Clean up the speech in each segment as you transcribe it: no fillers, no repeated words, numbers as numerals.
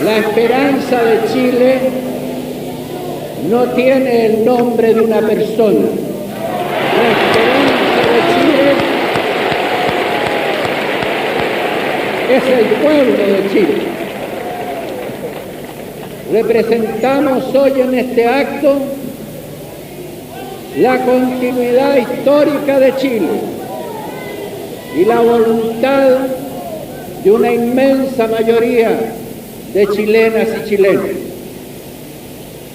La esperanza de Chile no tiene el nombre de una persona. La esperanza de Chile es el pueblo de Chile. Representamos hoy en este acto la continuidad histórica de Chile y la voluntad de una inmensa mayoría de chilenas y chilenos.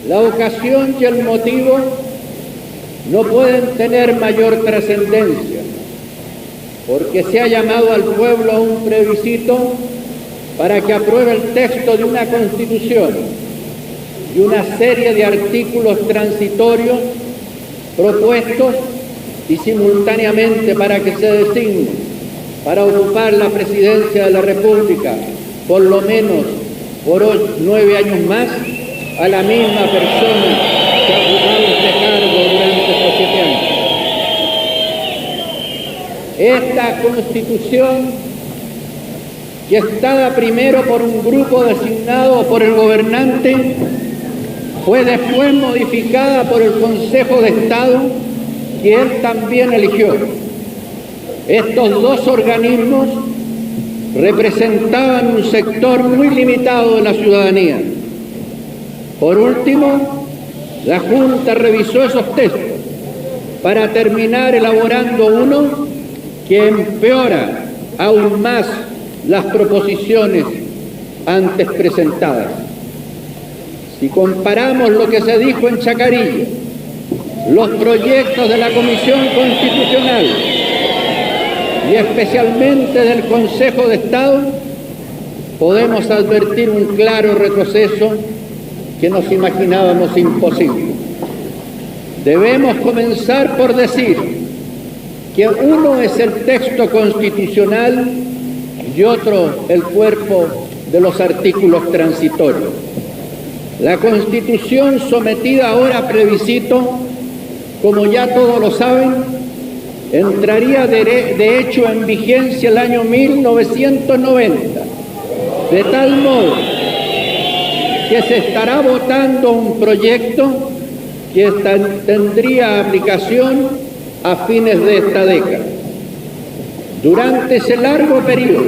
La ocasión y el motivo no pueden tener mayor trascendencia, porque se ha llamado al pueblo a un plebiscito para que apruebe el texto de una constitución y una serie de artículos transitorios propuestos y simultáneamente para que se designe para ocupar la presidencia de la República, por lo menos por 9 años más, a la misma persona que ha ocupado este cargo durante estos 7 años. Esta Constitución, gestada primero por un grupo designado por el gobernante, fue después modificada por el Consejo de Estado, que él también eligió. Estos dos organismos representaban un sector muy limitado de la ciudadanía. Por último, la Junta revisó esos textos para terminar elaborando uno que empeora aún más las proposiciones antes presentadas. Si comparamos lo que se dijo en Chacarilla, los proyectos de la Comisión Constitucional y especialmente del Consejo de Estado, podemos advertir un claro retroceso que nos imaginábamos imposible. Debemos comenzar por decir que uno es el texto constitucional y otro el cuerpo de los artículos transitorios. La Constitución sometida ahora a plebiscito, como ya todos lo saben, entraría de hecho en vigencia el año 1990, de tal modo que se estará votando un proyecto que tendría aplicación a fines de esta década. Durante ese largo periodo,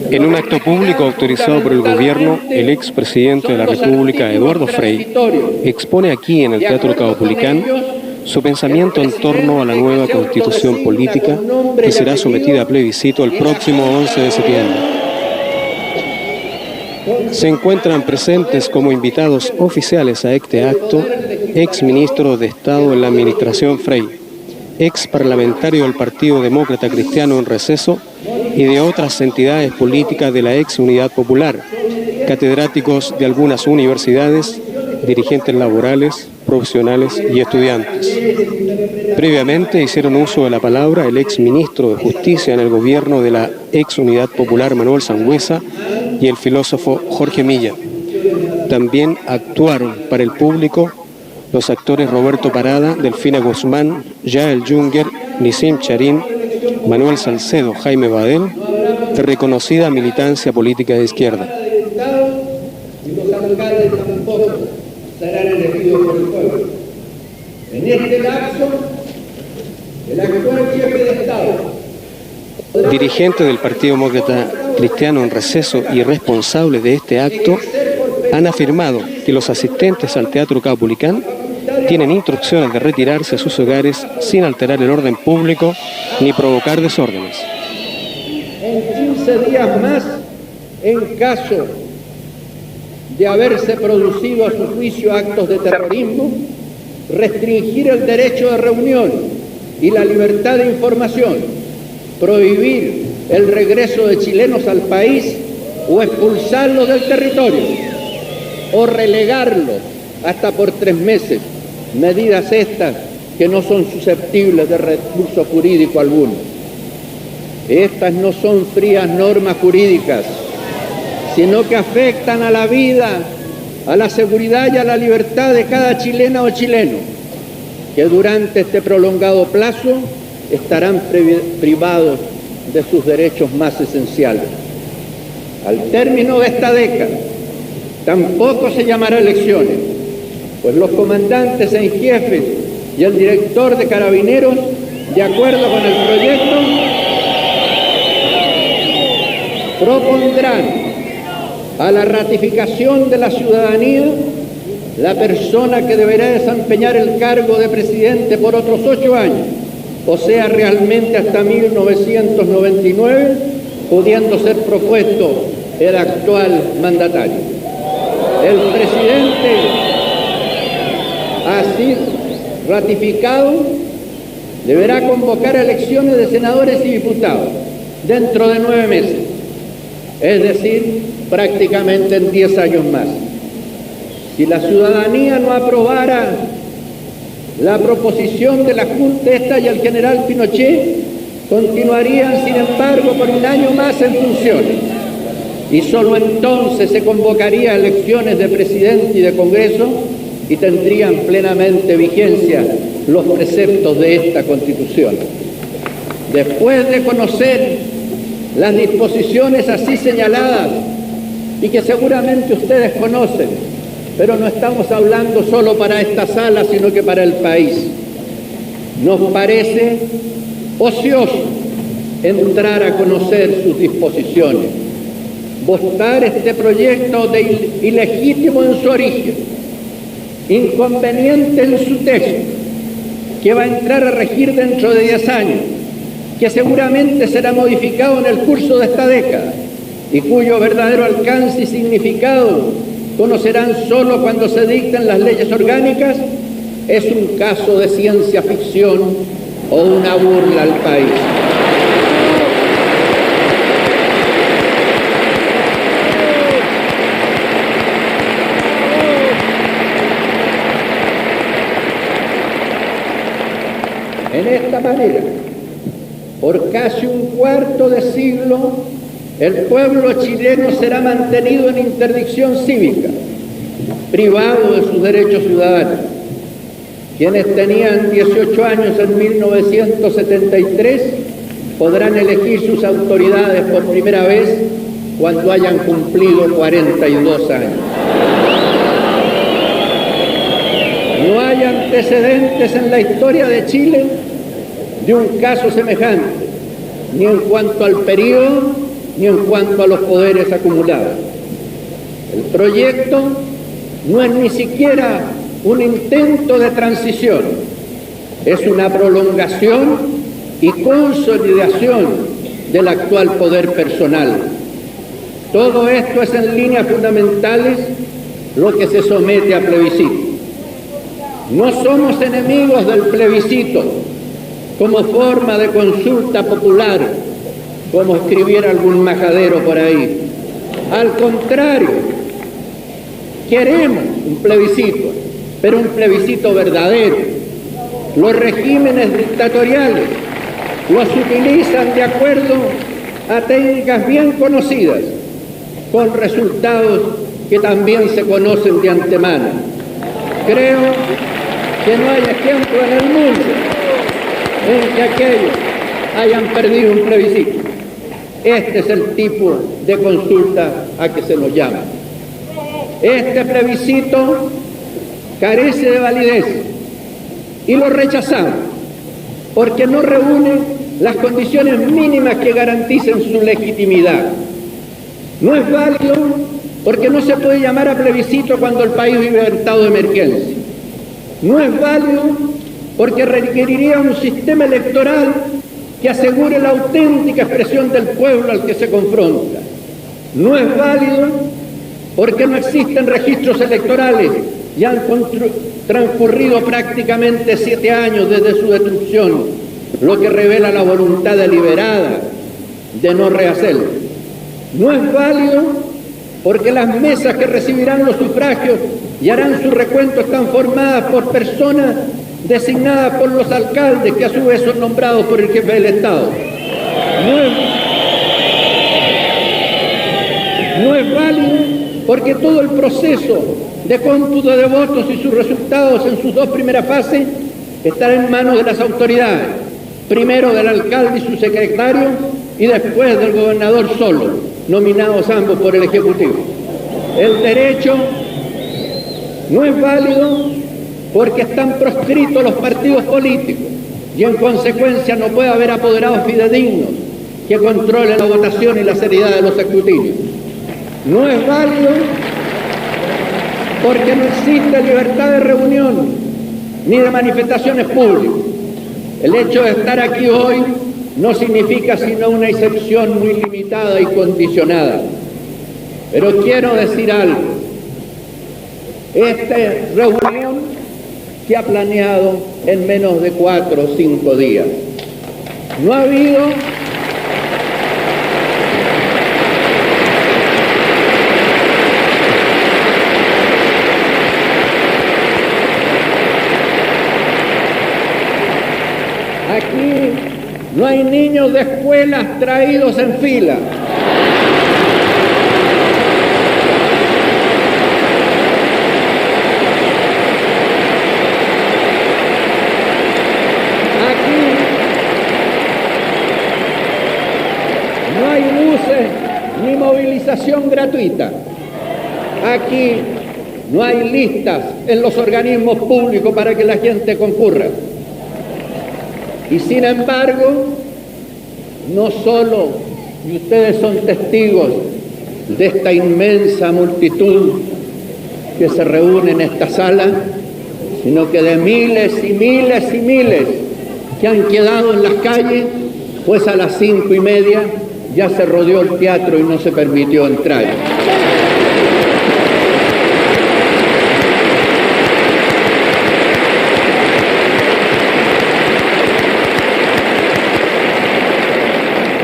en un acto público autorizado por el gobierno, el expresidente de la República, Eduardo Frei, expone aquí en el Teatro Caupolicán su pensamiento en torno a la nueva constitución política que será sometida a plebiscito el próximo 11 de septiembre. Se encuentran presentes como invitados oficiales a este acto exministros de Estado en la administración Frei, ex parlamentario del Partido Demócrata Cristiano en receso y de otras entidades políticas de la ex Unidad Popular, catedráticos de algunas universidades, dirigentes laborales, profesionales y estudiantes. Previamente hicieron uso de la palabra el ex ministro de Justicia en el gobierno de la ex Unidad Popular Manuel Sangüesa y el filósofo Jorge Milla. También actuaron para el público los actores Roberto Parada, Delfina Guzmán, Yael Junger, Nisim Charín, Manuel Salcedo, Jaime Badel, de reconocida militancia política de izquierda. Serán elegidos por el pueblo. En este lapso, el actual jefe de Estado, dirigentes del Partido Demócrata Cristiano en receso y responsables de este acto, han afirmado que los asistentes al Teatro Caupolicán tienen instrucciones de retirarse a sus hogares sin alterar el orden público ni provocar desórdenes. En 15 días más, en caso de haberse producido a su juicio actos de terrorismo, restringir el derecho de reunión y la libertad de información, prohibir el regreso de chilenos al país o expulsarlos del territorio, o relegarlos hasta por 3 meses, medidas estas que no son susceptibles de recurso jurídico alguno. Estas no son frías normas jurídicas, sino que afectan a la vida, a la seguridad y a la libertad de cada chilena o chileno, que durante este prolongado plazo estarán privados de sus derechos más esenciales. Al término de esta década, Tampoco se llamará elecciones, pues los comandantes en jefes y el director de Carabineros, de acuerdo con el proyecto, propondrán a la ratificación de la ciudadanía la persona que deberá desempeñar el cargo de presidente por otros 8 años, o sea, realmente hasta 1999, pudiendo ser propuesto el actual mandatario. El presidente, así ratificado, deberá convocar elecciones de senadores y diputados dentro de 9 meses, es decir, prácticamente en 10 años más. Si la ciudadanía no aprobara la proposición de la Junta esta y el general Pinochet, continuarían, sin embargo, por 1 año más en funciones, y solo entonces se convocaría elecciones de presidente y de Congreso y tendrían plenamente vigencia los preceptos de esta Constitución. Después de conocer las disposiciones así señaladas y que seguramente ustedes conocen, pero no estamos hablando solo para esta sala, sino que para el país, nos parece ocioso entrar a conocer sus disposiciones, votar este proyecto de ilegítimo en su origen, inconveniente en su texto, que va a entrar a regir dentro de 10 años, que seguramente será modificado en el curso de esta década y cuyo verdadero alcance y significado conocerán solo cuando se dicten las leyes orgánicas, es un caso de ciencia ficción o una burla al país. En esta manera, por casi 1/4 de siglo, el pueblo chileno será mantenido en interdicción cívica, privado de sus derechos ciudadanos. Quienes tenían 18 años en 1973 podrán elegir sus autoridades por primera vez cuando hayan cumplido 42 años. No hay antecedentes en la historia de Chile de un caso semejante, ni en cuanto al periodo, ni en cuanto a los poderes acumulados. El proyecto no es ni siquiera un intento de transición, es una prolongación y consolidación del actual poder personal. Todo esto es en líneas fundamentales lo que se somete a plebiscito. No somos enemigos del plebiscito como forma de consulta popular, como escribiera algún majadero por ahí. Al contrario, queremos un plebiscito, pero un plebiscito verdadero. Los regímenes dictatoriales los utilizan de acuerdo a técnicas bien conocidas, con resultados que también se conocen de antemano. Creo que no hay ejemplo en el mundo en que aquellos hayan perdido un plebiscito. Este es el tipo de consulta a que se nos llama. Este plebiscito carece de validez y lo rechazamos porque no reúne las condiciones mínimas que garanticen su legitimidad. No es válido porque no se puede llamar a plebiscito cuando el país vive en estado de emergencia. No es válido porque requeriría un sistema electoral que asegure la auténtica expresión del pueblo al que se confronta. No es válido porque no existen registros electorales y han transcurrido prácticamente 7 años desde su destrucción, lo que revela la voluntad deliberada de no rehacerlo. No es válido porque las mesas que recibirán los sufragios y harán su recuento están formadas por personas designadas por los alcaldes, que a su vez son nombrados por el jefe del Estado. No es válido porque todo el proceso de cómputo de votos y sus resultados en sus 2 primeras fases estará en manos de las autoridades, primero del alcalde y su secretario y después del gobernador solo, nominados ambos por el Ejecutivo. El derecho no es válido porque están proscritos los partidos políticos y en consecuencia no puede haber apoderados fidedignos que controlen la votación y la seriedad de los escrutinios. No es válido porque no existe libertad de reunión ni de manifestaciones públicas. El hecho de estar aquí hoy no significa sino una excepción muy limitada y condicionada. Pero quiero decir algo. Esta reunión se ha planeado en menos de 4 o 5 días. No ha habido aquí no hay niños de escuelas traídos en fila. Aquí no hay buses ni movilización gratuita. Aquí no hay listas en los organismos públicos para que la gente concurra. Y sin embargo, no solo, y ustedes son testigos de esta inmensa multitud que se reúne en esta sala, sino que de miles y miles y miles que han quedado en las calles, pues a las 5:30 ya se rodeó el teatro y no se permitió entrar.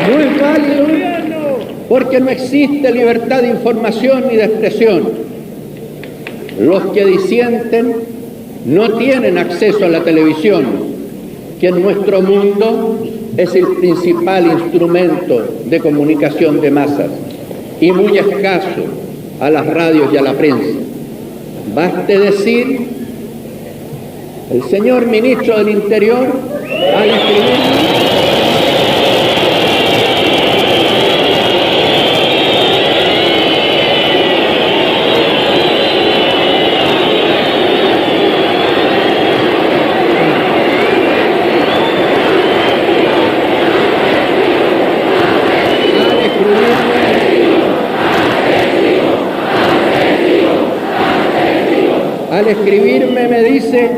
No es válido porque no existe libertad de información ni de expresión. Los que disienten no tienen acceso a la televisión, que en nuestro mundo es el principal instrumento de comunicación de masas, y muy escaso a las radios y a la prensa. Baste decir, el señor ministro del Interior, al escribir al escribirme me dice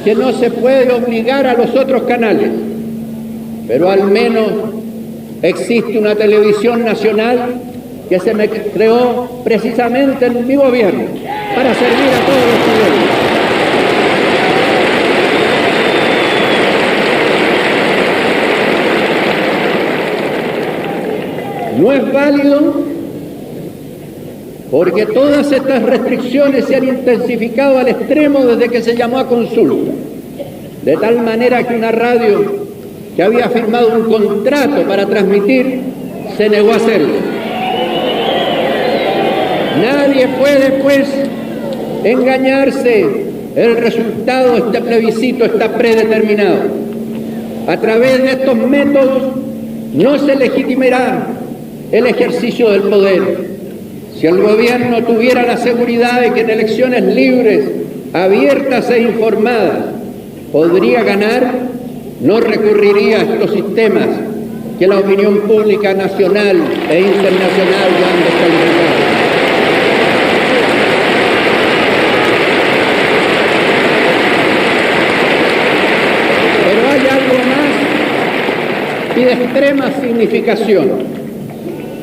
que no se puede obligar a los otros canales, pero al menos existe una televisión nacional que se me creó precisamente en mi gobierno para servir a todos los ciudadanos. No es válido porque todas estas restricciones se han intensificado al extremo desde que se llamó a consulta, de tal manera que una radio que había firmado un contrato para transmitir se negó a hacerlo. Nadie puede, pues, engañarse. El resultado de este plebiscito está predeterminado. A través de estos métodos no se legitimará el ejercicio del poder. Si el gobierno tuviera la seguridad de que en elecciones libres, abiertas e informadas podría ganar, no recurriría a estos sistemas que la opinión pública nacional e internacional ya han descalificado. Pero hay algo más y de extrema significación.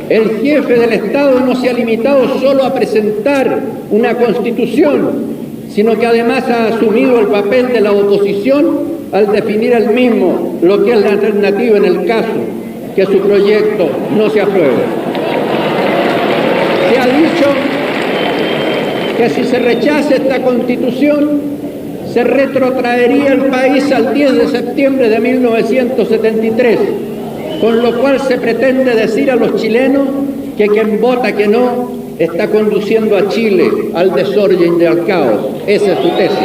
El jefe del Estado no se ha limitado solo a presentar una constitución, sino que además ha asumido el papel de la oposición al definir él mismo lo que es la alternativa en el caso que su proyecto no se apruebe. Se ha dicho que si se rechaza esta constitución, se retrotraería el país al 10 de septiembre de 1973, con lo cual se pretende decir a los chilenos que quien vota que no está conduciendo a Chile al desorden y al caos. Esa es su tesis.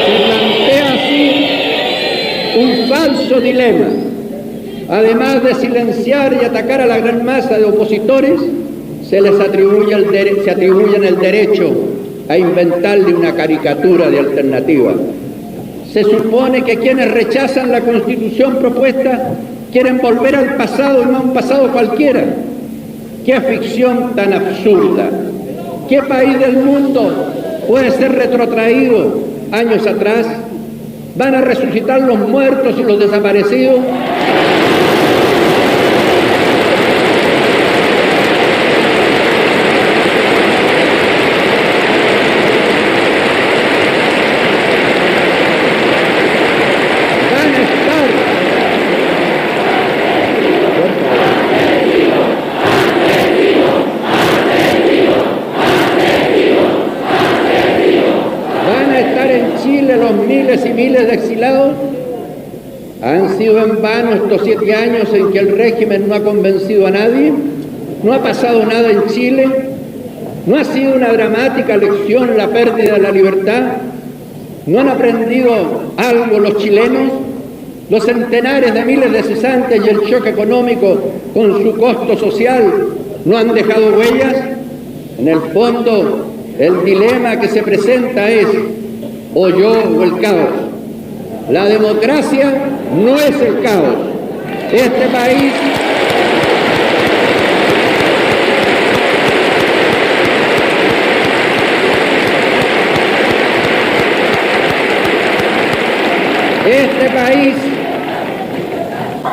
Se plantea así un falso dilema. Además de silenciar y atacar a la gran masa de opositores, se atribuyen el derecho a inventarle una caricatura de alternativa. Se supone que quienes rechazan la Constitución propuesta quieren volver al pasado y no a un pasado cualquiera. ¡Qué ficción tan absurda! ¿Qué país del mundo puede ser retrotraído años atrás? ¿Van a resucitar los muertos y los desaparecidos? Miles y miles de exilados. Han sido en vano estos 7 años en que el régimen no ha convencido a nadie, no ha pasado nada en Chile, no ha sido una dramática lección la pérdida de la libertad, no han aprendido algo los chilenos, los centenares de miles de cesantes y el choque económico con su costo social no han dejado huellas. En el fondo, el dilema que se presenta es o yo o el caos. La democracia no es el caos. Este país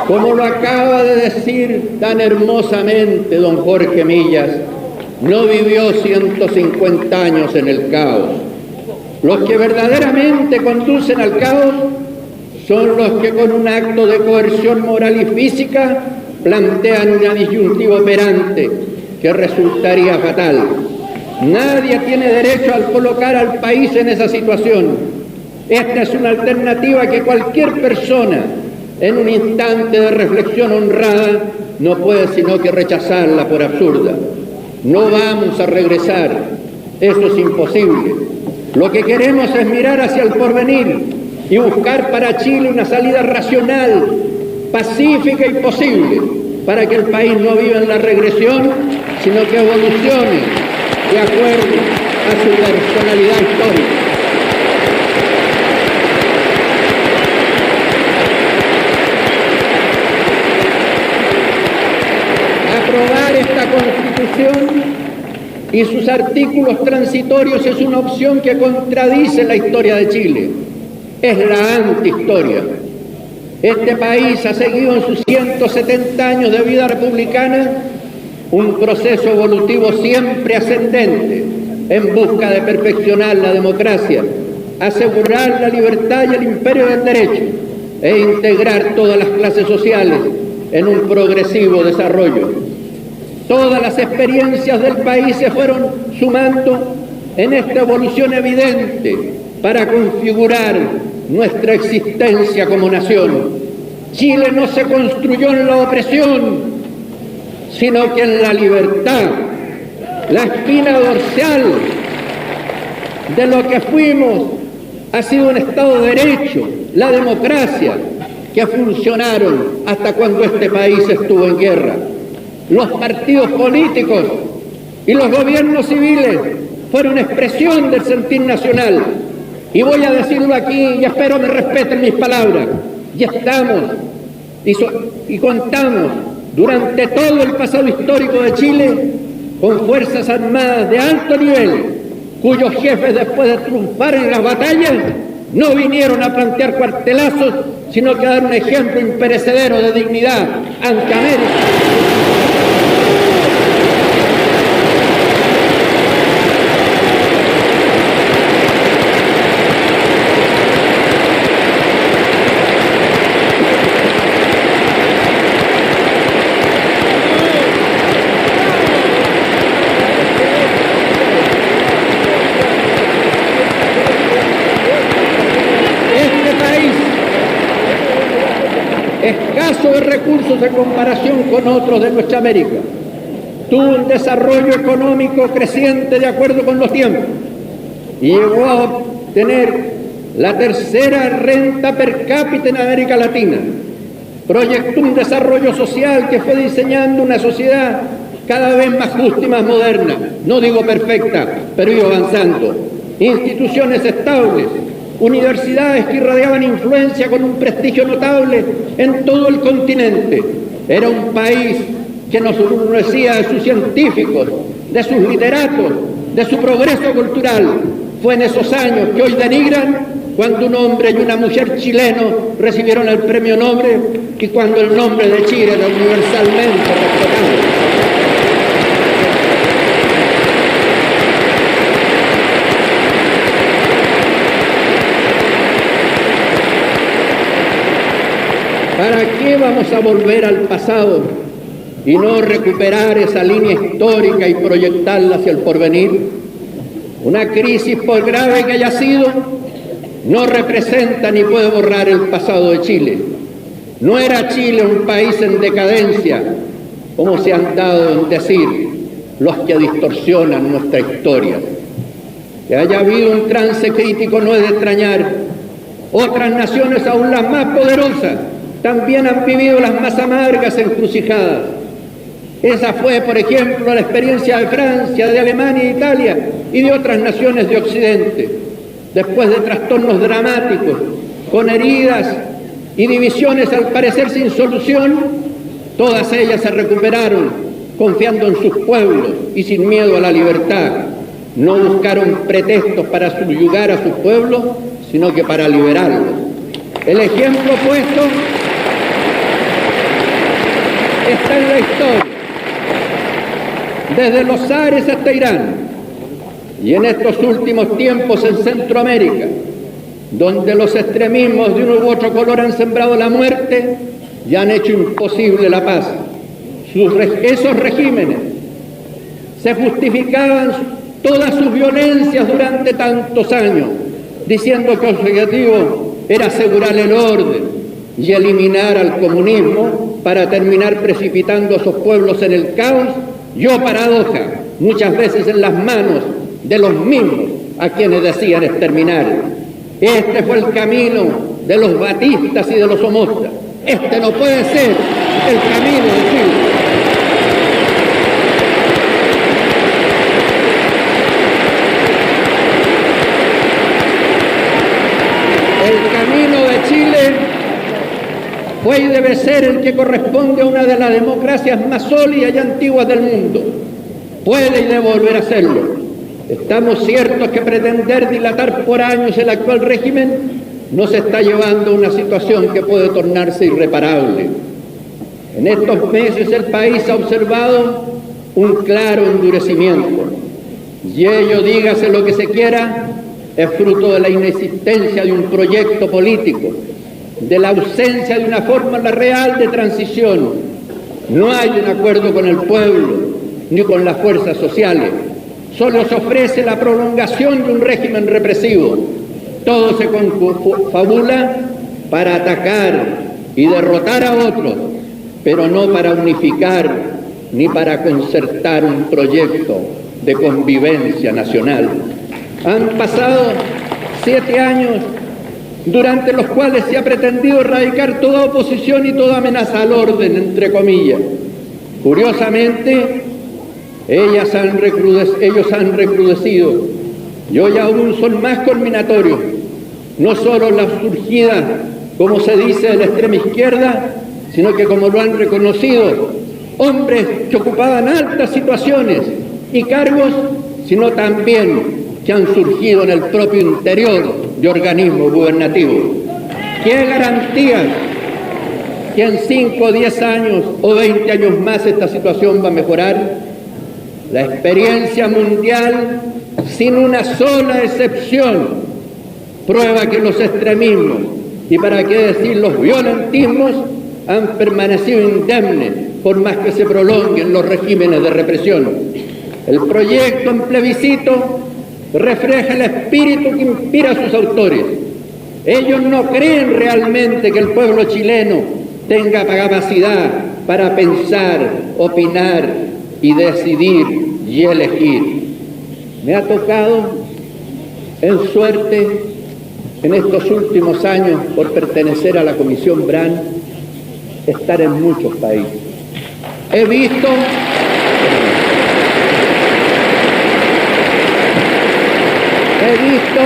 como lo acaba de decir tan hermosamente don Jorge Millas, no vivió 150 años en el caos. Los que verdaderamente conducen al caos son los que con un acto de coerción moral y física plantean una disyuntiva operante que resultaría fatal. Nadie tiene derecho a colocar al país en esa situación. Esta es una alternativa que cualquier persona, en un instante de reflexión honrada, no puede sino que rechazarla por absurda. No vamos a regresar, eso es imposible. Lo que queremos es mirar hacia el porvenir y buscar para Chile una salida racional, pacífica y posible, para que el país no viva en la regresión, sino que evolucione de acuerdo a su personalidad histórica. Aprobar esta Constitución y sus artículos transitorios es una opción que contradice la historia de Chile. Es la antihistoria. Este país ha seguido en sus 170 años de vida republicana un proceso evolutivo siempre ascendente en busca de perfeccionar la democracia, asegurar la libertad y el imperio del derecho e integrar todas las clases sociales en un progresivo desarrollo. Todas las experiencias del país se fueron sumando en esta evolución evidente para configurar nuestra existencia como nación. Chile no se construyó en la opresión, sino que en la libertad, la espina dorsal de lo que fuimos ha sido un Estado de Derecho, la democracia, que funcionaron hasta cuando este país estuvo en guerra. Los partidos políticos y los gobiernos civiles fueron expresión del sentir nacional. Y voy a decirlo aquí y espero me respeten mis palabras. Y estamos y contamos durante todo el pasado histórico de Chile con fuerzas armadas de alto nivel, cuyos jefes después de triunfar en las batallas no vinieron a plantear cuartelazos, sino que a dar un ejemplo imperecedero de dignidad ante América. Escaso de recursos en comparación con otros de nuestra América, tuvo un desarrollo económico creciente de acuerdo con los tiempos y llegó a obtener la tercera renta per cápita en América Latina. Proyectó un desarrollo social que fue diseñando una sociedad cada vez más justa y más moderna, no digo perfecta, pero iba avanzando. Instituciones estables, universidades que irradiaban influencia con un prestigio notable en todo el continente. Era un país que nos enorgullecía de sus científicos, de sus literatos, de su progreso cultural. Fue en esos años que hoy denigran cuando un hombre y una mujer chilenos recibieron el premio Nobel y cuando el nombre de Chile era universalmente respetado. ¿Para qué vamos a volver al pasado y no recuperar esa línea histórica y proyectarla hacia el porvenir? Una crisis, por grave que haya sido, no representa ni puede borrar el pasado de Chile. No era Chile un país en decadencia, como se han dado en decir los que distorsionan nuestra historia. Que haya habido un trance crítico no es de extrañar. Otras naciones, aún las más poderosas, también han vivido las más amargas encrucijadas. Esa fue, por ejemplo, la experiencia de Francia, de Alemania, de Italia y de otras naciones de Occidente. Después de trastornos dramáticos, con heridas y divisiones al parecer sin solución, todas ellas se recuperaron confiando en sus pueblos y sin miedo a la libertad. No buscaron pretextos para subyugar a sus pueblos, sino que para liberarlos. El ejemplo puesto está en la historia, desde los zares hasta Irán, y en estos últimos tiempos en Centroamérica, donde los extremismos de uno u otro color han sembrado la muerte y han hecho imposible la paz. Esos regímenes se justificaban todas sus violencias durante tantos años, diciendo que su objetivo era asegurar el orden y eliminar al comunismo para terminar precipitando a esos pueblos en el caos y, oh paradoja, muchas veces en las manos de los mismos a quienes decían exterminar. Este fue el camino de los batistas y de los somostas. Este no puede ser el camino de Chile. El camino de Chile fue y debe ser el que corresponde a una de las democracias más sólidas y antiguas del mundo. Puede y debe volver a hacerlo. Estamos ciertos que pretender dilatar por años el actual régimen nos está llevando a una situación que puede tornarse irreparable. En estos meses el país ha observado un claro endurecimiento, y ello, dígase lo que se quiera, es fruto de la inexistencia de un proyecto político, de la ausencia de una fórmula real de transición. No hay un acuerdo con el pueblo ni con las fuerzas sociales. Solo se ofrece la prolongación de un régimen represivo. Todo se confabula para atacar y derrotar a otros, pero no para unificar ni para concertar un proyecto de convivencia nacional. Han pasado 7 años durante los cuales se ha pretendido erradicar toda oposición y toda amenaza al orden, entre comillas. Curiosamente, ellos han recrudecido y hoy aún son más culminatorios, no solo la surgida, como se dice, de la extrema izquierda, sino que, como lo han reconocido, hombres que ocupaban altas situaciones y cargos, sino también que han surgido en el propio interior de organismos gubernativos. ¿Qué garantías que en 5, 10 años o 20 años más esta situación va a mejorar? La experiencia mundial, sin una sola excepción, prueba que los extremismos, y para qué decir los violentismos, han permanecido indemnes por más que se prolonguen los regímenes de represión. El proyecto en plebiscito refleja el espíritu que inspira a sus autores. Ellos no creen realmente que el pueblo chileno tenga capacidad para pensar, opinar y decidir y elegir. Me ha tocado, en suerte, en estos últimos años, por pertenecer a la Comisión Brand, estar en muchos países. He visto He visto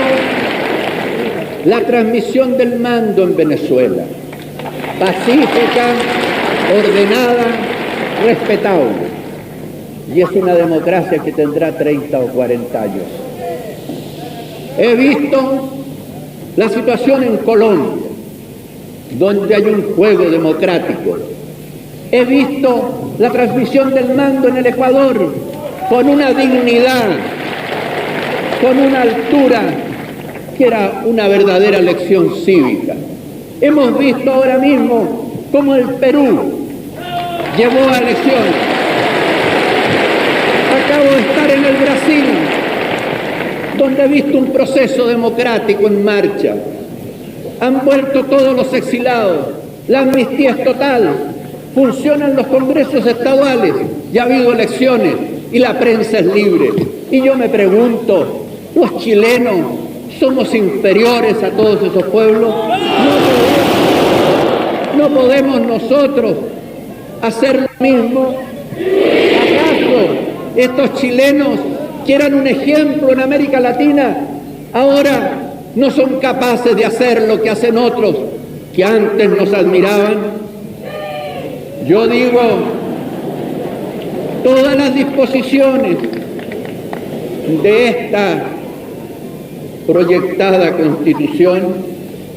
la transmisión del mando en Venezuela, pacífica, ordenada, respetable. Y es una democracia que tendrá 30 o 40 años. He visto la situación en Colombia, donde hay un juego democrático. He visto la transmisión del mando en el Ecuador, con una dignidad, con una altura que era una verdadera lección cívica. Hemos visto ahora mismo cómo el Perú llevó a elecciones. Acabo de estar en el Brasil, donde he visto un proceso democrático en marcha. Han vuelto todos los exilados, la amnistía es total, funcionan los congresos estaduales, ya ha habido elecciones y la prensa es libre. Y yo me pregunto, ¿los chilenos somos inferiores a todos esos pueblos? ¿No podemos nosotros hacer lo mismo? ¿Acaso estos chilenos, que eran un ejemplo en América Latina, ahora no son capaces de hacer lo que hacen otros que antes nos admiraban? Yo digo, todas las disposiciones de esta proyectada Constitución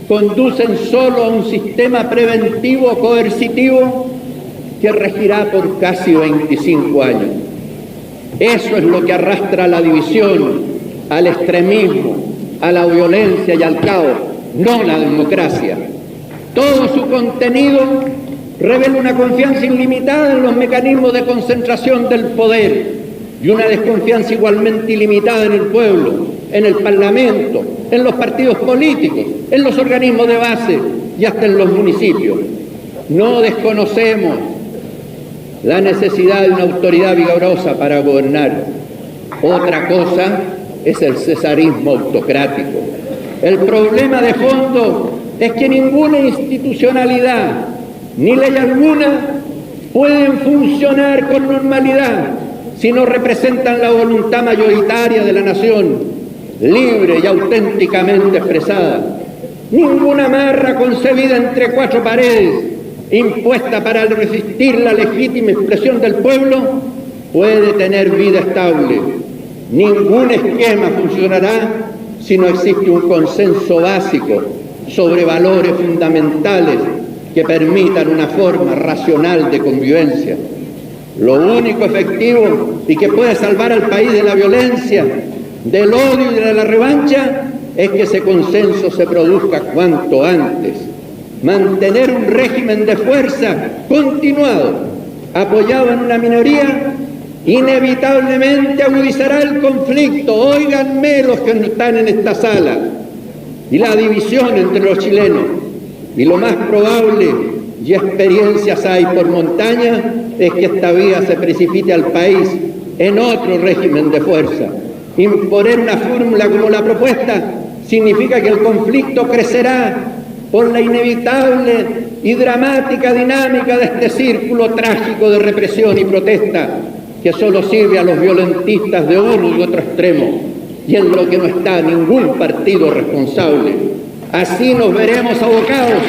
conducen solo a un sistema preventivo coercitivo que regirá por casi 25 años. Eso es lo que arrastra a la división, al extremismo, a la violencia y al caos, no la democracia. Todo su contenido revela una confianza ilimitada en los mecanismos de concentración del poder y una desconfianza igualmente ilimitada en el pueblo, en el Parlamento, en los partidos políticos, en los organismos de base y hasta en los municipios. No desconocemos la necesidad de una autoridad vigorosa para gobernar. Otra cosa es el cesarismo autocrático. El problema de fondo es que ninguna institucionalidad ni ley alguna pueden funcionar con normalidad si no representan la voluntad mayoritaria de la nación, libre y auténticamente expresada. Ninguna amarra concebida entre cuatro paredes, impuesta para resistir la legítima expresión del pueblo, puede tener vida estable. Ningún esquema funcionará si no existe un consenso básico sobre valores fundamentales que permitan una forma racional de convivencia. Lo único efectivo y que puede salvar al país de la violencia, del odio y de la revancha es que ese consenso se produzca cuanto antes. Mantener un régimen de fuerza continuado, apoyado en una minoría, inevitablemente agudizará el conflicto. Óiganme los que están en esta sala, y la división entre los chilenos. Y lo más probable, y experiencias hay por montaña, es que esta vía se precipite al país en otro régimen de fuerza. Imponer una fórmula como la propuesta significa que el conflicto crecerá por la inevitable y dramática dinámica de este círculo trágico de represión y protesta que solo sirve a los violentistas de uno y otro extremo, y en lo que no está ningún partido responsable. Así nos veremos abocados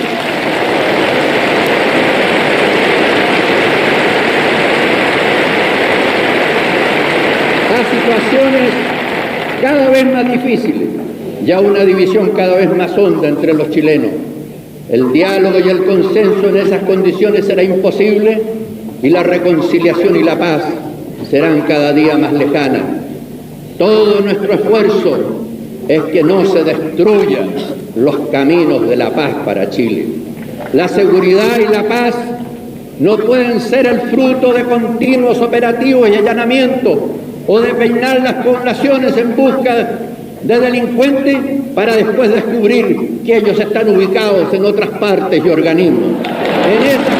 a situaciones cada vez más difíciles y a una división cada vez más honda entre los chilenos. El diálogo y el consenso en esas condiciones será imposible y la reconciliación y la paz serán cada día más lejanas. Todo nuestro esfuerzo es que no se destruyan los caminos de la paz para Chile. La seguridad y la paz no pueden ser el fruto de continuos operativos y allanamientos o de peinar las poblaciones en busca de delincuentes para después descubrir que ellos están ubicados en otras partes y organismos. En esas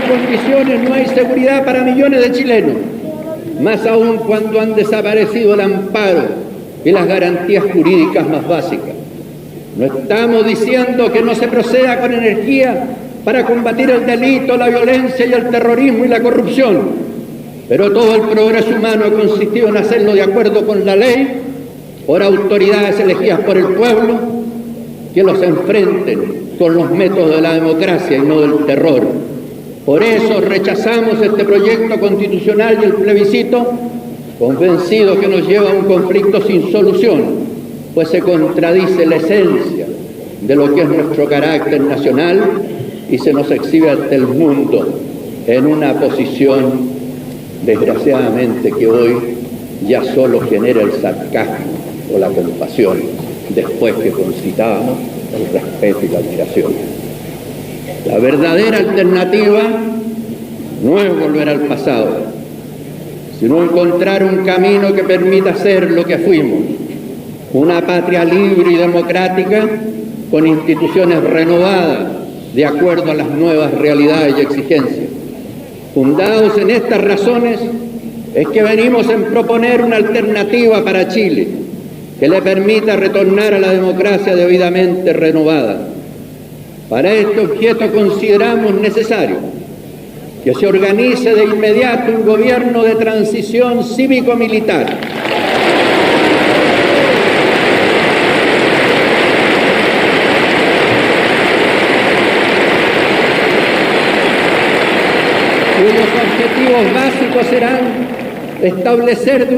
condiciones, no hay seguridad para millones de chilenos, más aún cuando han desaparecido el amparo y las garantías jurídicas más básicas. No estamos diciendo que no se proceda con energía para combatir el delito, la violencia y el terrorismo y la corrupción, pero todo el progreso humano ha consistido en hacerlo de acuerdo con la ley, por autoridades elegidas por el pueblo, que los enfrenten con los métodos de la democracia y no del terror. Por eso rechazamos este proyecto constitucional y el plebiscito, convencidos que nos lleva a un conflicto sin solución, pues se contradice la esencia de lo que es nuestro carácter nacional y se nos exhibe ante el mundo en una posición, desgraciadamente, que hoy ya solo genera el sarcasmo o la compasión, después que concitábamos el respeto y la admiración. La verdadera alternativa no es volver al pasado, sino encontrar un camino que permita ser lo que fuimos, una patria libre y democrática con instituciones renovadas de acuerdo a las nuevas realidades y exigencias. Fundados en estas razones es que venimos en proponer una alternativa para Chile que le permita retornar a la democracia debidamente renovada. Para este objeto consideramos necesario que se organice de inmediato un gobierno de transición cívico-militar cuyos objetivos básicos serán establecer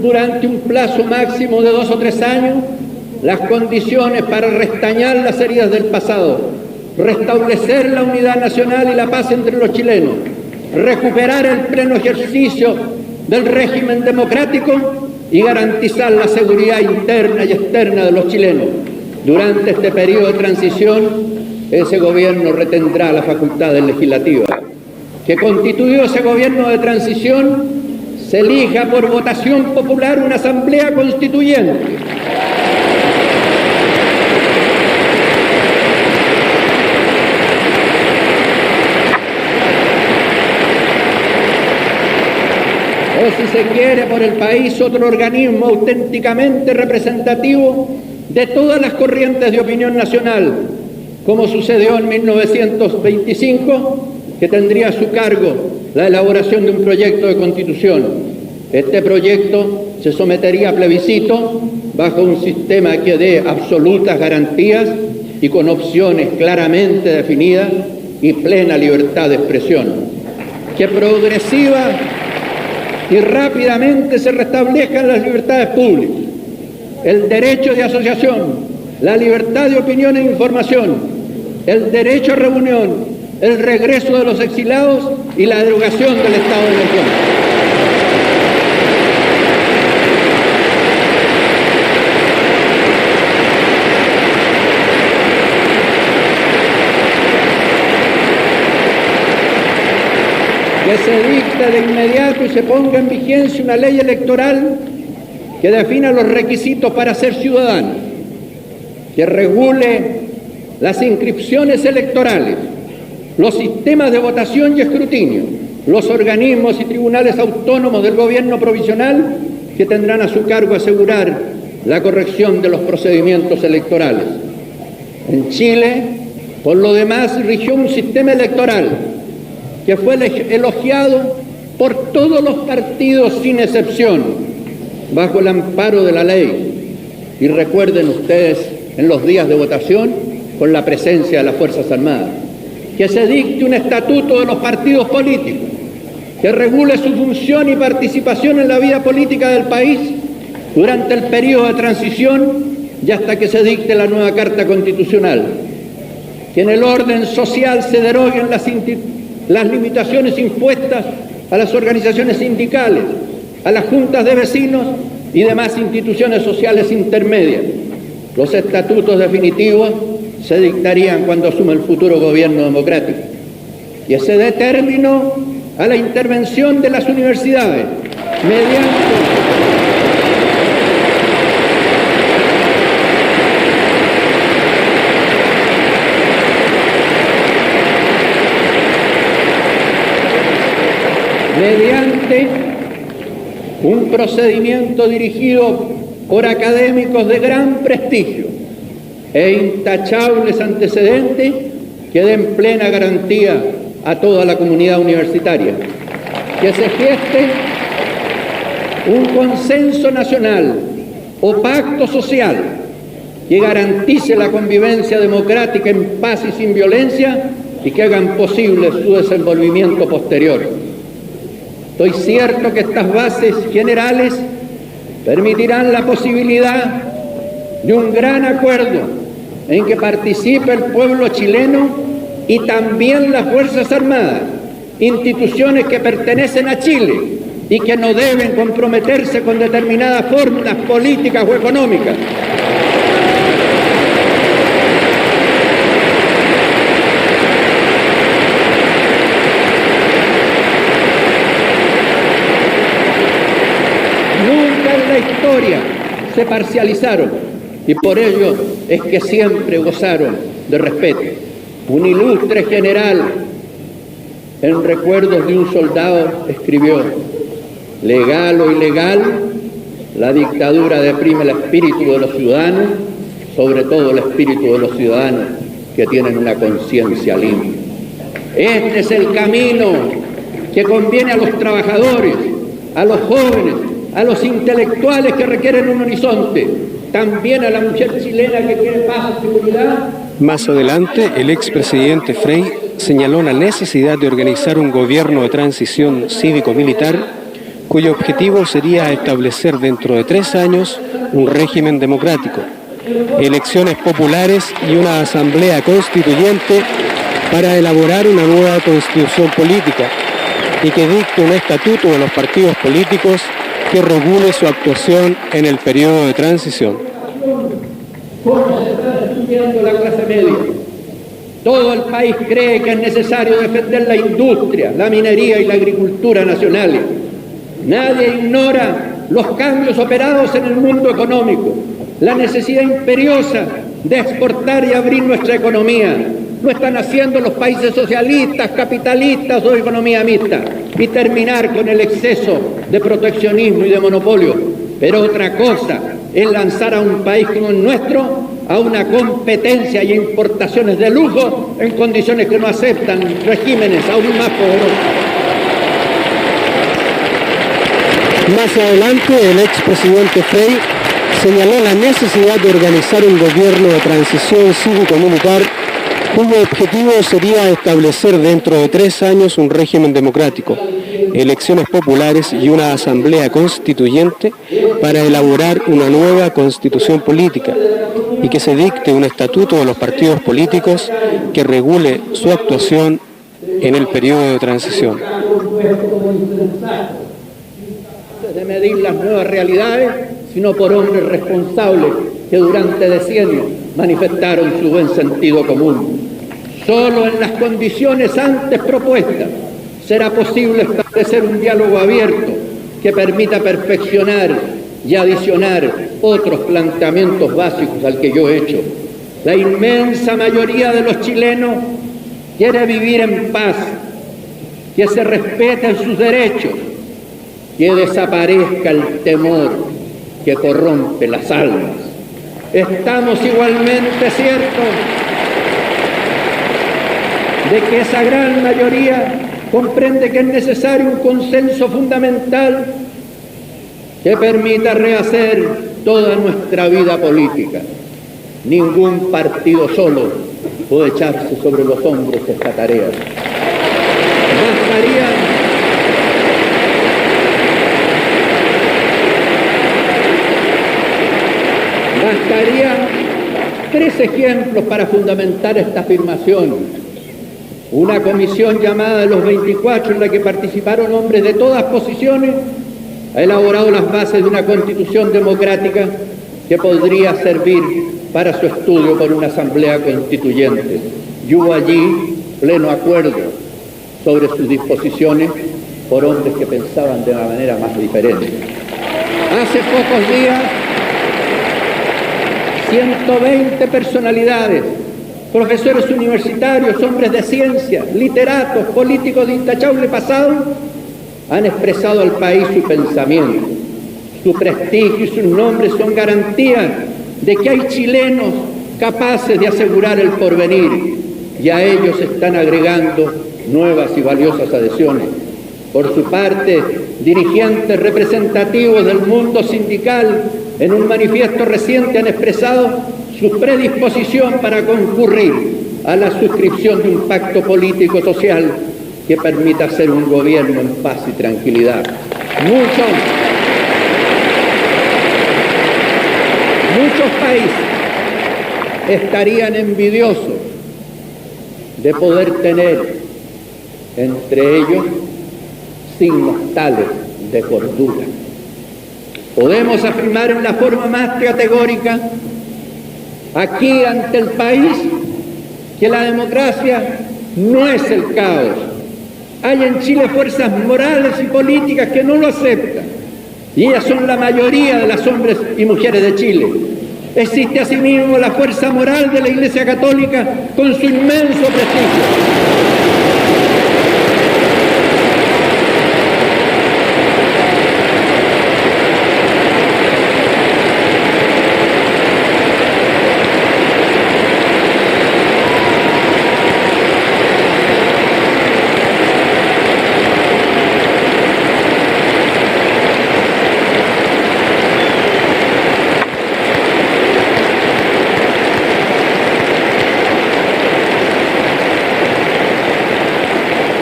durante un plazo máximo de 2 o 3 años las condiciones para restañar las heridas del pasado, restablecer la unidad nacional y la paz entre los chilenos, recuperar el pleno ejercicio del régimen democrático y garantizar la seguridad interna y externa de los chilenos. Durante este periodo de transición, ese gobierno retendrá las facultades legislativas. Que constituido ese gobierno de transición, se elija por votación popular una asamblea constituyente. O si se quiere, por el país, otro organismo auténticamente representativo de todas las corrientes de opinión nacional, como sucedió en 1925, que tendría a su cargo la elaboración de un proyecto de constitución. Este proyecto se sometería a plebiscito bajo un sistema que dé absolutas garantías y con opciones claramente definidas y plena libertad de expresión, que progresiva y rápidamente se restablezcan las libertades públicas, el derecho de asociación, la libertad de opinión e información, el derecho a reunión, el regreso de los exilados y la derogación del estado de excepción. Que se dicte de inmediato y se ponga en vigencia una ley electoral que defina los requisitos para ser ciudadano, que regule las inscripciones electorales, los sistemas de votación y escrutinio, los organismos y tribunales autónomos del gobierno provisional que tendrán a su cargo asegurar la corrección de los procedimientos electorales. En Chile, por lo demás, rigió un sistema electoral que fue elogiado por todos los partidos sin excepción, bajo el amparo de la ley. Y recuerden ustedes, en los días de votación, con la presencia de las Fuerzas Armadas. Que se dicte un estatuto de los partidos políticos, que regule su función y participación en la vida política del país durante el periodo de transición y hasta que se dicte la nueva Carta Constitucional. Que en el orden social se deroguen las limitaciones impuestas a las organizaciones sindicales, a las juntas de vecinos y demás instituciones sociales intermedias. Los estatutos definitivos se dictarían cuando asuma el futuro gobierno democrático. Y ese dé término a la intervención de las universidades mediante un procedimiento dirigido por académicos de gran prestigio e intachables antecedentes que den plena garantía a toda la comunidad universitaria. Que se geste un consenso nacional o pacto social que garantice la convivencia democrática en paz y sin violencia y que hagan posible su desenvolvimiento posterior. Estoy cierto que estas bases generales permitirán la posibilidad de un gran acuerdo en que participe el pueblo chileno y también las Fuerzas Armadas, instituciones que pertenecen a Chile y que no deben comprometerse con determinadas fórmulas políticas o económicas. Nunca en la historia se parcializaron y por ello es que siempre gozaron de respeto. Un ilustre general, en recuerdos de un soldado, escribió: legal o ilegal, la dictadura deprime el espíritu de los ciudadanos, sobre todo el espíritu de los ciudadanos que tienen una conciencia limpia. Este es el camino que conviene a los trabajadores, a los jóvenes, a los intelectuales que requieren un horizonte, también a la mujer chilena que quiere paz y seguridad. Más adelante, el expresidente Frei señaló la necesidad de organizar un gobierno de transición cívico-militar cuyo objetivo sería establecer dentro de 3 años un régimen democrático, elecciones populares y una asamblea constituyente para elaborar una nueva constitución política y que dicte un estatuto de los partidos políticos que regule su actuación en el periodo de transición. ¿Cómo se está destruyendo la clase media? Todo el país cree que es necesario defender la industria, la minería y la agricultura nacionales. Nadie ignora los cambios operados en el mundo económico, la necesidad imperiosa de exportar y abrir nuestra economía. Lo están haciendo los países socialistas, capitalistas o de economía mixta, y terminar con el exceso de proteccionismo y de monopolio. Pero otra cosa es lanzar a un país como el nuestro a una competencia y importaciones de lujo en condiciones que no aceptan regímenes aún más poderosos. Más adelante, el expresidente Frei señaló la necesidad de organizar un gobierno de transición cívico-militar cuyo objetivo sería establecer dentro de 3 años un régimen democrático, elecciones populares y una asamblea constituyente para elaborar una nueva constitución política y que se dicte un estatuto de los partidos políticos que regule su actuación en el periodo de transición. De medir las nuevas realidades, sino por hombres responsables que durante decenios manifestaron su buen sentido común. Solo en las condiciones antes propuestas será posible establecer un diálogo abierto que permita perfeccionar y adicionar otros planteamientos básicos al que yo he hecho. La inmensa mayoría de los chilenos quiere vivir en paz, que se respeten sus derechos, que desaparezca el temor que corrompe las almas. Estamos igualmente ciertos de que esa gran mayoría comprende que es necesario un consenso fundamental que permita rehacer toda nuestra vida política. Ningún partido solo puede echarse sobre los hombros esta tarea. Bastarían 3 ejemplos para fundamentar esta afirmación. Una comisión llamada de los 24, en la que participaron hombres de todas posiciones, ha elaborado las bases de una constitución democrática que podría servir para su estudio por una asamblea constituyente. Y hubo allí pleno acuerdo sobre sus disposiciones por hombres que pensaban de una manera más diferente. Hace pocos días, 120 personalidades, profesores universitarios, hombres de ciencia, literatos, políticos de intachable pasado, han expresado al país su pensamiento. Su prestigio y sus nombres son garantía de que hay chilenos capaces de asegurar el porvenir, y a ellos están agregando nuevas y valiosas adhesiones. Por su parte, dirigentes representativos del mundo sindical en un manifiesto reciente han expresado su predisposición para concurrir a la suscripción de un pacto político-social que permita hacer un gobierno en paz y tranquilidad. Muchos países estarían envidiosos de poder tener entre ellos signos tales de cordura. Podemos afirmar en la forma más categórica aquí ante el país que la democracia no es el caos. Hay en Chile fuerzas morales y políticas que no lo aceptan, y ellas son la mayoría de los hombres y mujeres de Chile. Existe asimismo la fuerza moral de la Iglesia Católica con su inmenso prestigio.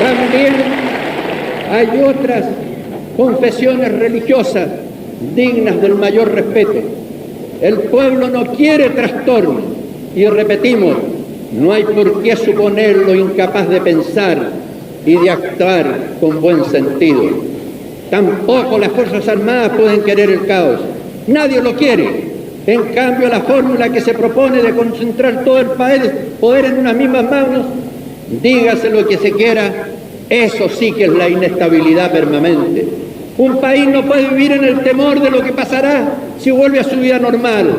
También hay otras confesiones religiosas dignas del mayor respeto. El pueblo no quiere trastorno y repetimos, no hay por qué suponerlo incapaz de pensar y de actuar con buen sentido. Tampoco las Fuerzas Armadas pueden querer el caos. Nadie lo quiere. En cambio, la fórmula que se propone de concentrar todo el poder en unas mismas manos, dígase lo que se quiera, eso sí que es la inestabilidad permanente. Un país no puede vivir en el temor de lo que pasará si vuelve a su vida normal.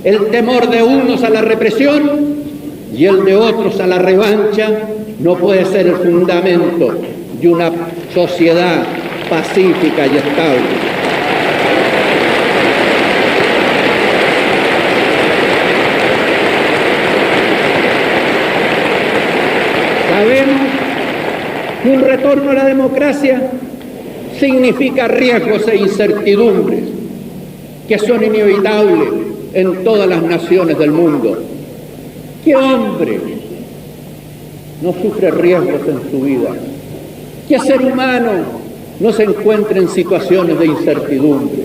El temor de unos a la represión y el de otros a la revancha no puede ser el fundamento de una sociedad pacífica y estable. Sabemos que un retorno a la democracia significa riesgos e incertidumbres que son inevitables en todas las naciones del mundo. ¿Qué hombre no sufre riesgos en su vida? ¿Qué ser humano no se encuentra en situaciones de incertidumbre?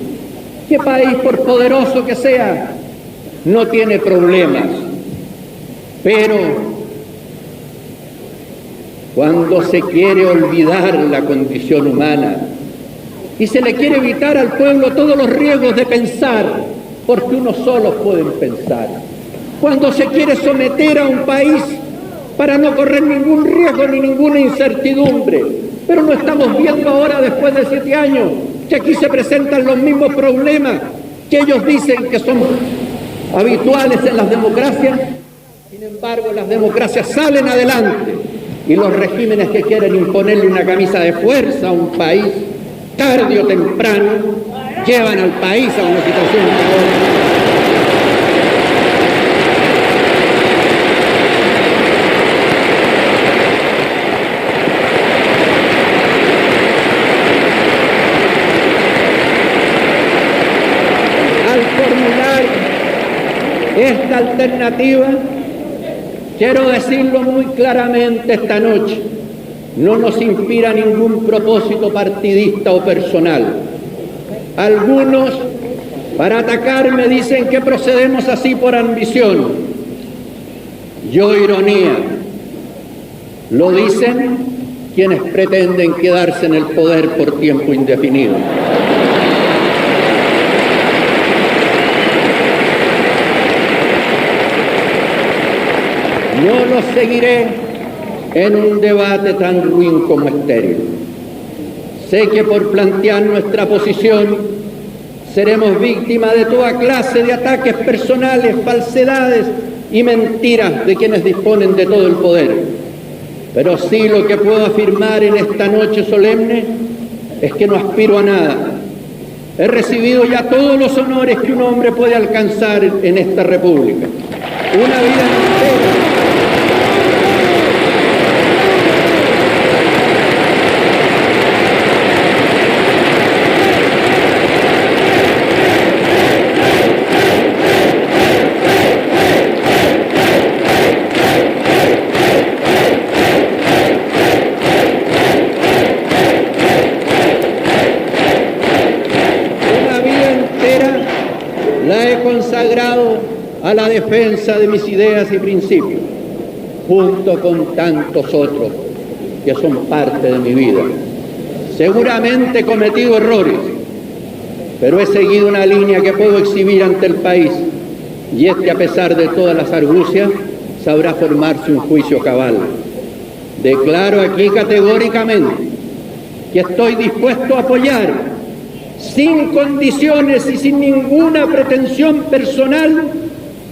¿Qué país, por poderoso que sea, no tiene problemas? Pero cuando se quiere olvidar la condición humana y se le quiere evitar al pueblo todos los riesgos de pensar, porque unos solos pueden pensar. Cuando se quiere someter a un país para no correr ningún riesgo ni ninguna incertidumbre. Pero no estamos viendo ahora, después de 7 años, que aquí se presentan los mismos problemas que ellos dicen que son habituales en las democracias. Sin embargo, las democracias salen adelante. Y los regímenes que quieren imponerle una camisa de fuerza a un país, tarde o temprano, llevan al país a una situación de esta alternativa, quiero decirlo muy claramente esta noche, no nos inspira ningún propósito partidista o personal. Algunos, para atacarme, dicen que procedemos así por ambición. Yo, ironía, lo dicen quienes pretenden quedarse en el poder por tiempo indefinido. No los seguiré en un debate tan ruin como estéril. Sé que por plantear nuestra posición seremos víctimas de toda clase de ataques personales, falsedades y mentiras de quienes disponen de todo el poder. Pero sí lo que puedo afirmar en esta noche solemne es que no aspiro a nada, He recibido ya todos los honores que un hombre puede alcanzar en esta república. Una vida entera. La he consagrado a la defensa de mis ideas y principios, junto con tantos otros que son parte de mi vida. Seguramente he cometido errores, pero he seguido una línea que puedo exhibir ante el país, y a pesar de todas las argucias, sabrá formarse un juicio cabal. Declaro aquí categóricamente que estoy dispuesto a apoyar, sin condiciones y sin ninguna pretensión personal,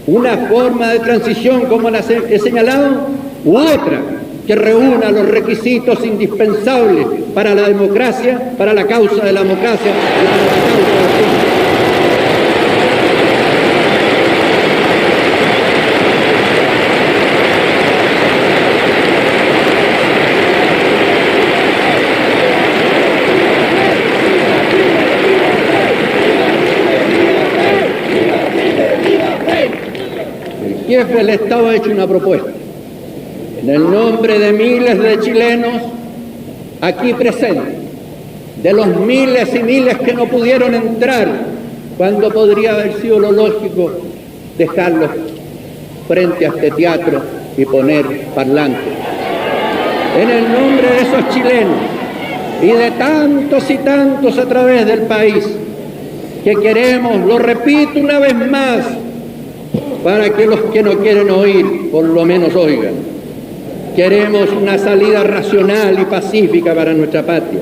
una forma de transición como la he señalado, u otra que reúna los requisitos indispensables para la democracia, para la causa de la democracia y para la causa de la justicia. El jefe del Estado ha hecho una propuesta. En el nombre de miles de chilenos aquí presentes, de los miles y miles que no pudieron entrar, cuando podría haber sido lo lógico dejarlos frente a este teatro y poner parlantes. En el nombre de esos chilenos y de tantos y tantos a través del país, que queremos, lo repito una vez más, para que los que no quieren oír, por lo menos oigan. Queremos una salida racional y pacífica para nuestra patria.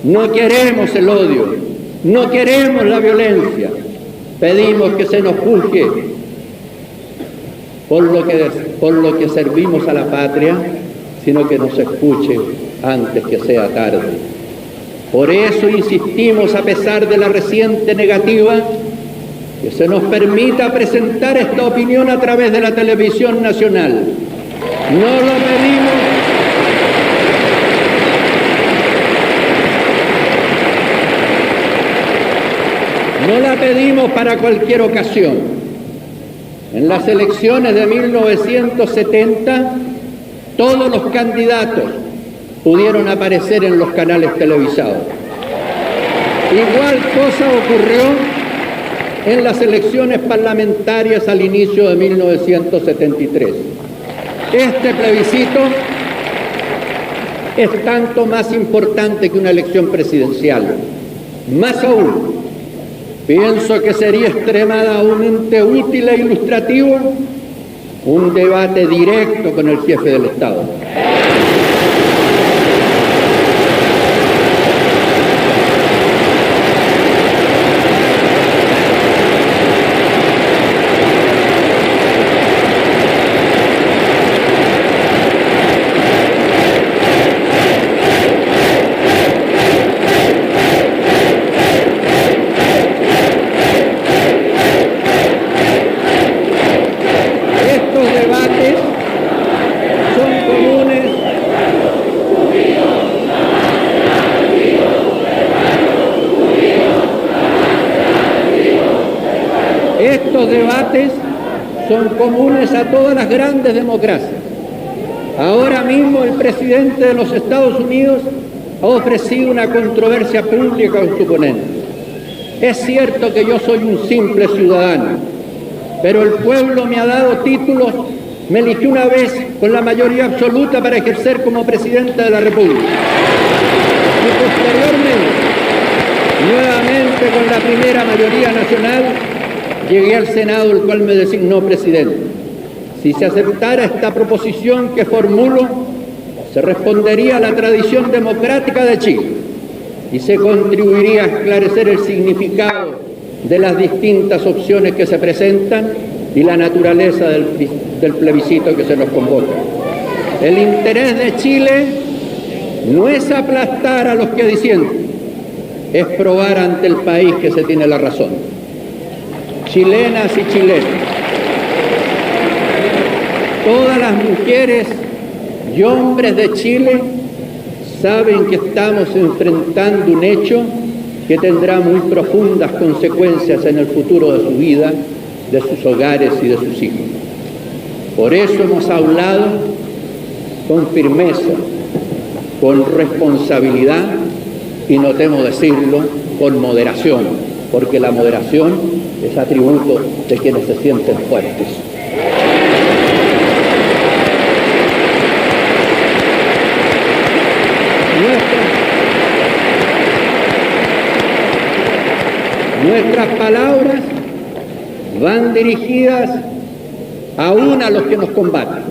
No queremos el odio, no queremos la violencia. Pedimos que se nos juzgue por lo que servimos a la patria, sino que nos escuche antes que sea tarde. Por eso insistimos, a pesar de la reciente negativa, que se nos permita presentar esta opinión a través de la televisión nacional. No lo pedimos. No la pedimos para cualquier ocasión. En las elecciones de 1970, todos los candidatos pudieron aparecer en los canales televisados. Igual cosa ocurrió en las elecciones parlamentarias al inicio de 1973. Este plebiscito es tanto más importante que una elección presidencial. Más aún, pienso que sería extremadamente útil e ilustrativo un debate directo con el jefe del Estado. Estos debates son comunes a todas las grandes democracias. Ahora mismo el presidente de los Estados Unidos ha ofrecido una controversia pública con su ponente. Es cierto que yo soy un simple ciudadano, pero el pueblo me ha dado títulos, me eligió una vez con la mayoría absoluta para ejercer como presidente de la República. Y posteriormente, nuevamente con la primera mayoría nacional, llegué al Senado, el cual me designó presidente. Si se aceptara esta proposición que formulo, se respondería a la tradición democrática de Chile y se contribuiría a esclarecer el significado de las distintas opciones que se presentan y la naturaleza del plebiscito que se nos convoca. El interés de Chile no es aplastar a los que disienten, es probar ante el país que se tiene la razón. Chilenas y chilenos, todas las mujeres y hombres de Chile saben que estamos enfrentando un hecho que tendrá muy profundas consecuencias en el futuro de su vida, de sus hogares y de sus hijos. Por eso hemos hablado con firmeza, con responsabilidad y, no temo decirlo, con moderación, porque la moderación es atributo de quienes se sienten fuertes. Nuestras palabras van dirigidas aún a los que nos combaten.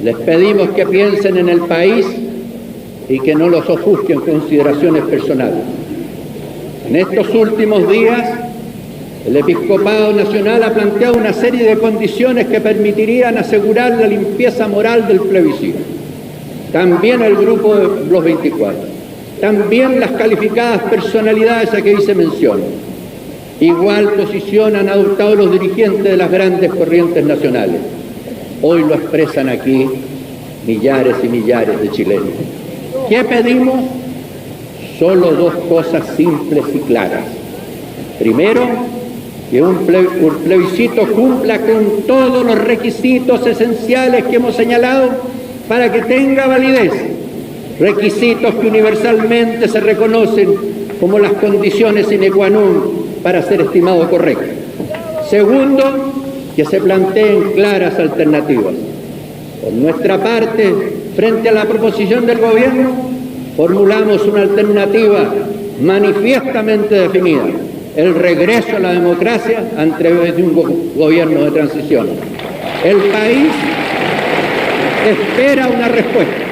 Les pedimos que piensen en el país y que no los ofusquen consideraciones personales. En estos últimos días, el Episcopado Nacional ha planteado una serie de condiciones que permitirían asegurar la limpieza moral del plebiscito. También el grupo de los 24. También las calificadas personalidades a que hice mención. Igual posición han adoptado los dirigentes de las grandes corrientes nacionales. Hoy lo expresan aquí millares y millares de chilenos. ¿Qué pedimos? Solo dos cosas simples y claras. Primero, que un plebiscito cumpla con todos los requisitos esenciales que hemos señalado para que tenga validez. Requisitos que universalmente se reconocen como las condiciones sine qua non para ser estimado correcto. Segundo, que se planteen claras alternativas. Por nuestra parte, frente a la proposición del gobierno, formulamos una alternativa manifiestamente definida: el regreso a la democracia a través de un gobierno de transición. El país espera una respuesta.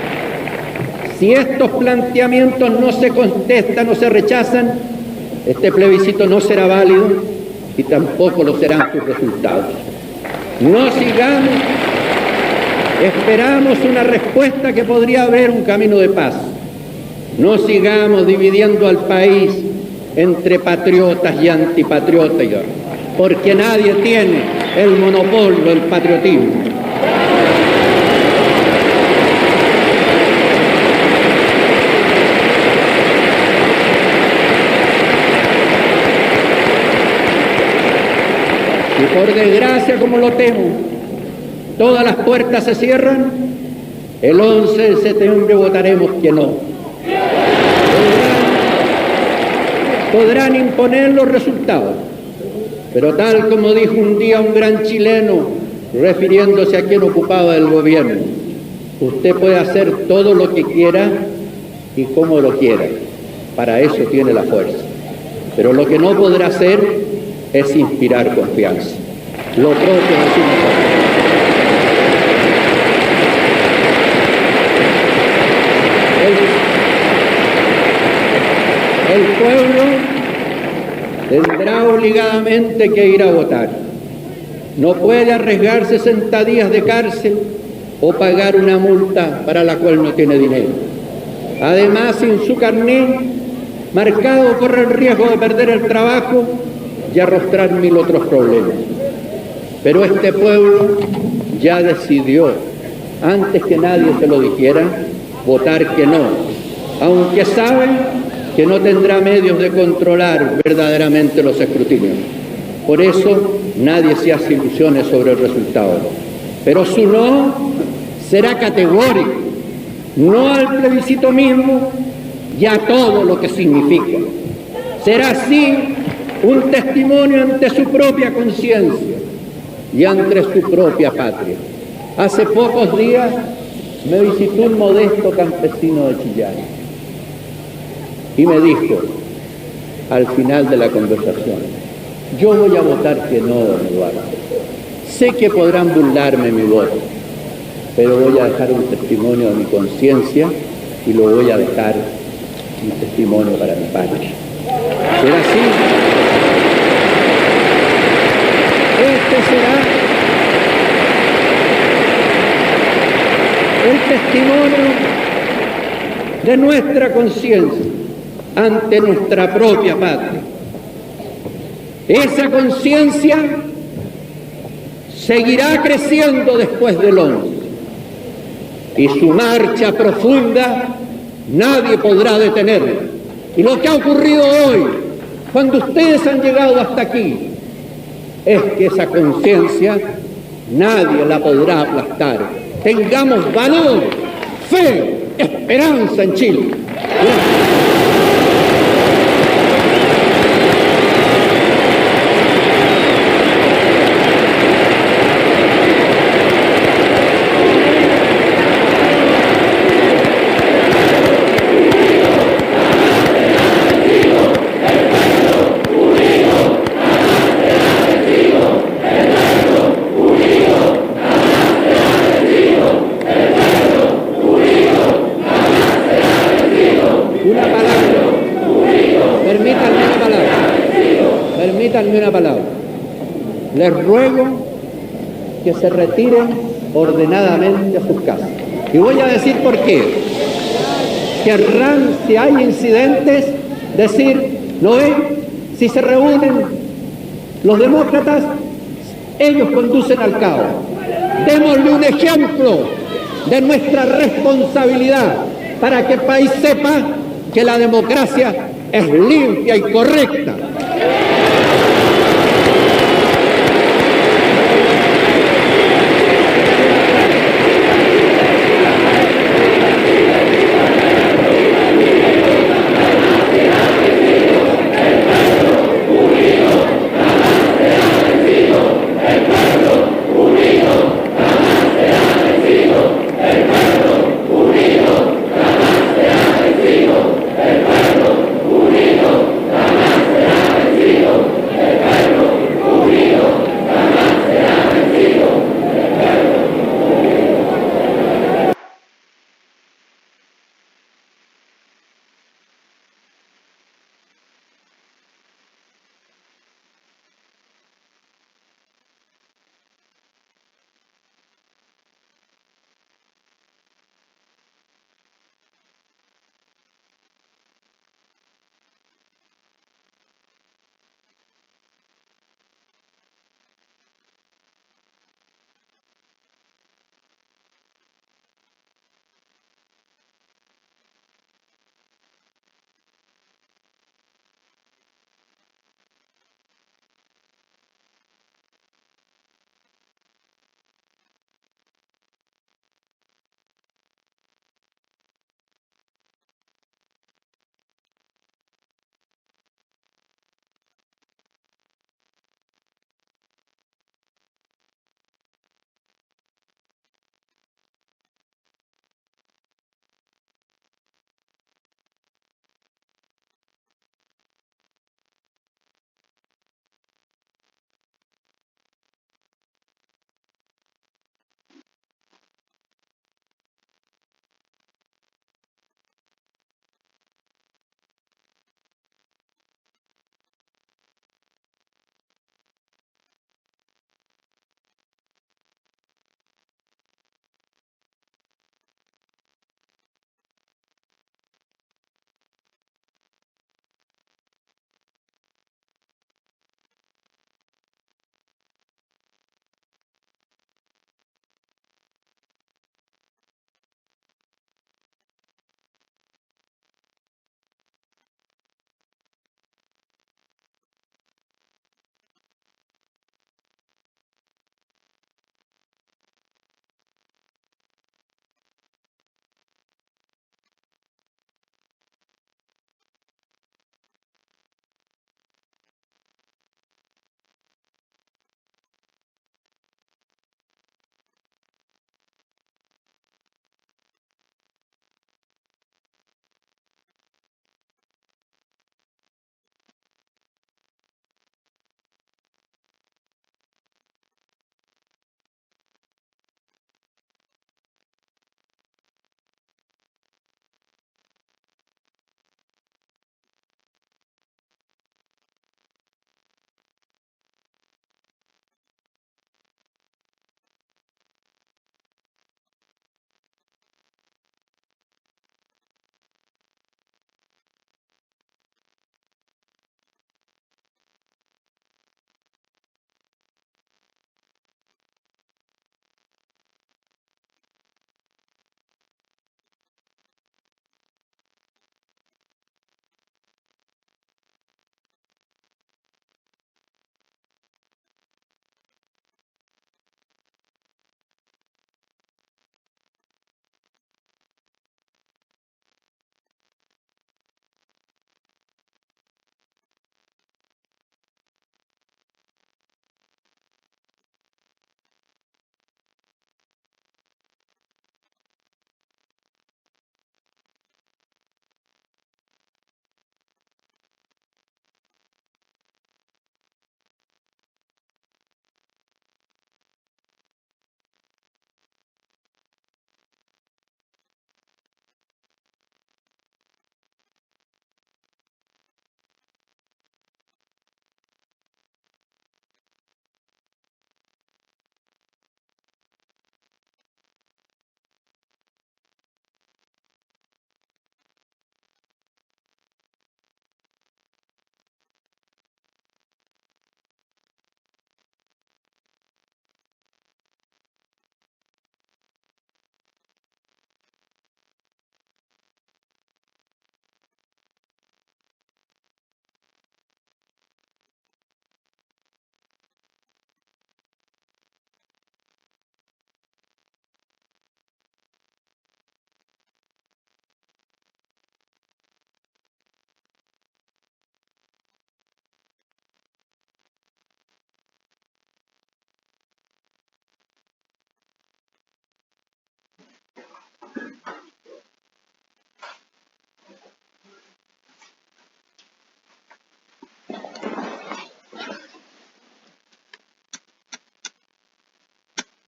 Si estos planteamientos no se contestan o se rechazan, este plebiscito no será válido y tampoco lo serán sus resultados. No sigamos, esperamos una respuesta que podría haber un camino de paz. No sigamos dividiendo al país entre patriotas y antipatriotas, porque nadie tiene el monopolio del patriotismo. Y por desgracia, como lo temo, todas las puertas se cierran, el 11 de septiembre votaremos que no. Podrán imponer los resultados, pero tal como dijo un día un gran chileno, refiriéndose a quien ocupaba el gobierno: usted puede hacer todo lo que quiera y como lo quiera, para eso tiene la fuerza, pero lo que no podrá hacer es inspirar confianza. Lo propio decimos nosotros. El pueblo tendrá obligadamente que ir a votar. No puede arriesgar 60 días de cárcel o pagar una multa para la cual no tiene dinero. Además, sin su carnet marcado, corre el riesgo de perder el trabajo y arrostrar 1000 otros problemas. Pero este pueblo ya decidió, antes que nadie se lo dijera, votar que no, aunque sabe que no tendrá medios de controlar verdaderamente los escrutinios. Por eso nadie se hace ilusiones sobre el resultado. Pero su no será categórico, no al plebiscito mismo y a todo lo que significa. Será así un testimonio ante su propia conciencia y ante su propia patria. Hace pocos días me visitó un modesto campesino de Chillán y me dijo, al final de la conversación: yo voy a votar que no, don Eduardo. Sé que podrán burlarme mi voto, pero voy a dejar un testimonio de mi conciencia y lo voy a dejar un testimonio para mi patria. ¿Será así? Este será el testimonio de nuestra conciencia, ante nuestra propia patria. Esa conciencia seguirá creciendo después del 11 y su marcha profunda nadie podrá detenerla. Y lo que ha ocurrido hoy, cuando ustedes han llegado hasta aquí, es que esa conciencia nadie la podrá aplastar. Tengamos valor, fe, esperanza en Chile. Permítanme una palabra. Les ruego que se retiren ordenadamente a sus casas. Y voy a decir por qué. Querrán, si hay incidentes, decir, ¿no ven? Si se reúnen los demócratas, ellos conducen al caos. Démosle un ejemplo de nuestra responsabilidad para que el país sepa que la democracia es limpia y correcta.